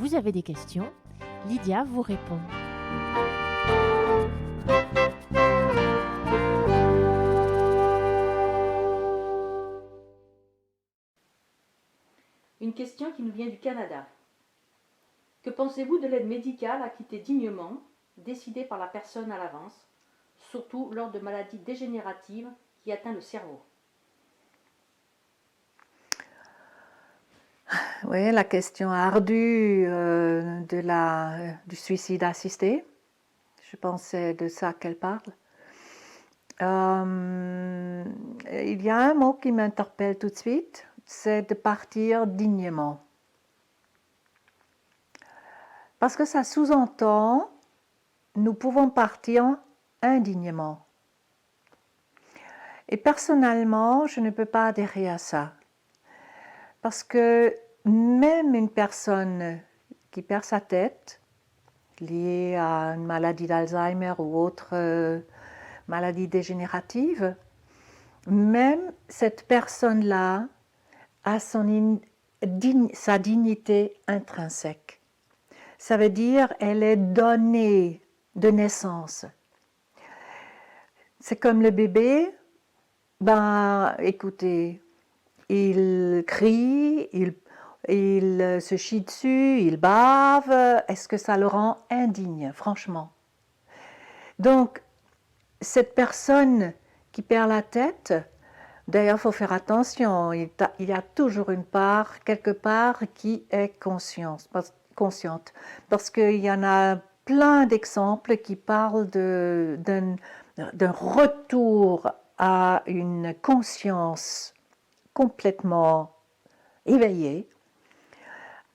vous avez des questions, Lydia vous répond. Une question qui nous vient du Canada. Que pensez-vous de l'aide médicale à quitter dignement, décidée par la personne à l'avance, surtout lors de maladies dégénératives qui atteignent le cerveau? Oui, la question ardue du suicide assisté. Je pensais de ça qu'elle parle. Il y a un mot qui m'interpelle tout de suite, c'est de partir dignement. Parce que ça sous-entend, nous pouvons partir indignement. Et personnellement, je ne peux pas adhérer à ça. Parce que même une personne qui perd sa tête, liée à une maladie d'Alzheimer ou autre maladie dégénérative, même cette personne-là a sa dignité intrinsèque. Ça veut dire qu'elle est donnée de naissance. C'est comme le bébé, écoutez, il crie, il se chie dessus, il bave. Est-ce que ça le rend indigne, franchement? Donc, cette personne qui perd la tête, d'ailleurs, il faut faire attention, il y a toujours une part, quelque part, qui est consciente. Parce qu'il y en a plein d'exemples qui parlent d'un retour à une conscience complètement éveillée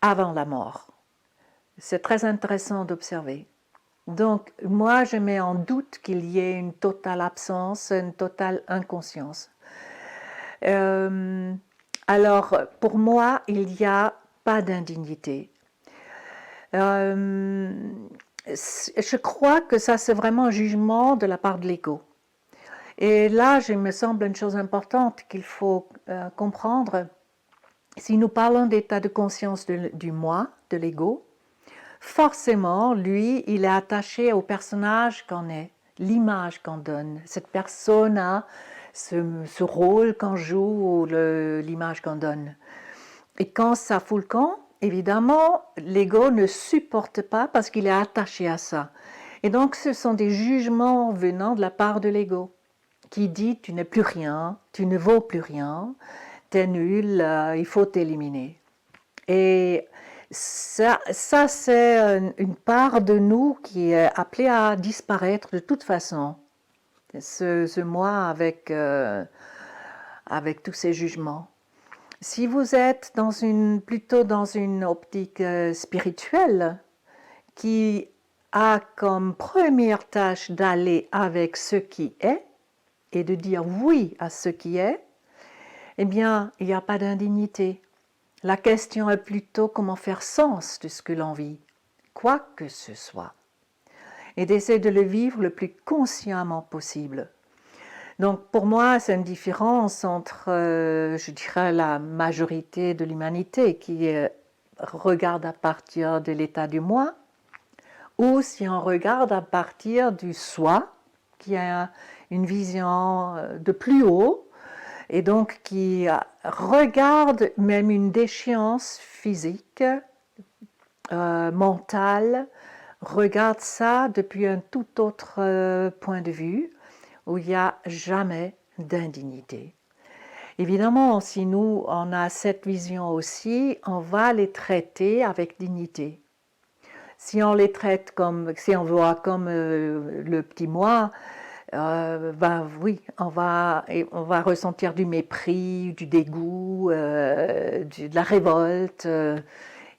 avant la mort. C'est très intéressant d'observer. Donc, moi, je mets en doute qu'il y ait une totale absence, une totale inconscience. Alors, pour moi, il n'y a pas d'indignité. Je crois que ça, c'est vraiment un jugement de la part de l'ego. Et là, il me semble une chose importante qu'il faut comprendre. Si nous parlons d'état de conscience du moi, de l'ego, forcément, lui, il est attaché au personnage qu'on est, l'image qu'on donne. Cette personne a ce rôle qu'on joue ou l'image qu'on donne. Et quand ça fout le camp, évidemment, l'ego ne supporte pas parce qu'il est attaché à ça. Et donc, ce sont des jugements venant de la part de l'ego qui dit « tu n'es plus rien, tu ne vaux plus rien, t'es nul, il faut t'éliminer ». Et ça c'est une part de nous qui est appelée à disparaître de toute façon. Ce moi avec tous ces jugements. Si vous êtes plutôt dans une optique spirituelle qui a comme première tâche d'aller avec ce qui est et de dire oui à ce qui est, eh bien, il n'y a pas d'indignité. La question est plutôt comment faire sens de ce que l'on vit, quoi que ce soit, et d'essayer de le vivre le plus consciemment possible. Donc pour moi, c'est une différence entre, je dirais, la majorité de l'humanité qui regarde à partir de l'état du moi, ou si on regarde à partir du soi, qui a une vision de plus haut, et donc qui regarde même une déchéance physique, mentale, regarde ça depuis un tout autre point de vue, où il n'y a jamais d'indignité. Évidemment, si nous, on a cette vision aussi, on va les traiter avec dignité. Si on les traite comme, si on voit comme le petit moi, oui, on va ressentir du mépris, du dégoût, de la révolte.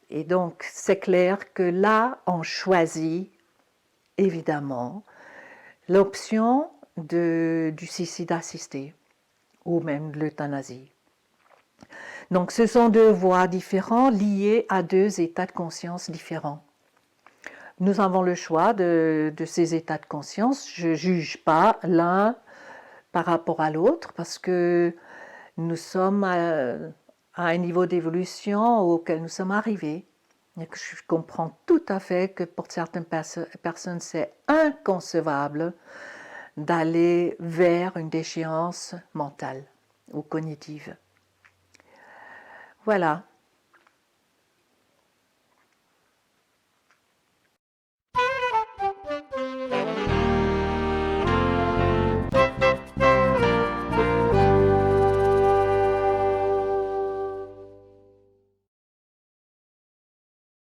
Et donc, c'est clair que là, on choisit, évidemment, l'option du suicide assisté ou même de l'euthanasie. Donc, ce sont deux voies différentes liées à deux états de conscience différents. Nous avons le choix de ces états de conscience. Je ne juge pas l'un par rapport à l'autre parce que nous sommes à un niveau d'évolution auquel nous sommes arrivés. Et que je comprends tout à fait que pour certaines personnes, c'est inconcevable d'aller vers une déchéance mentale ou cognitive. Voilà.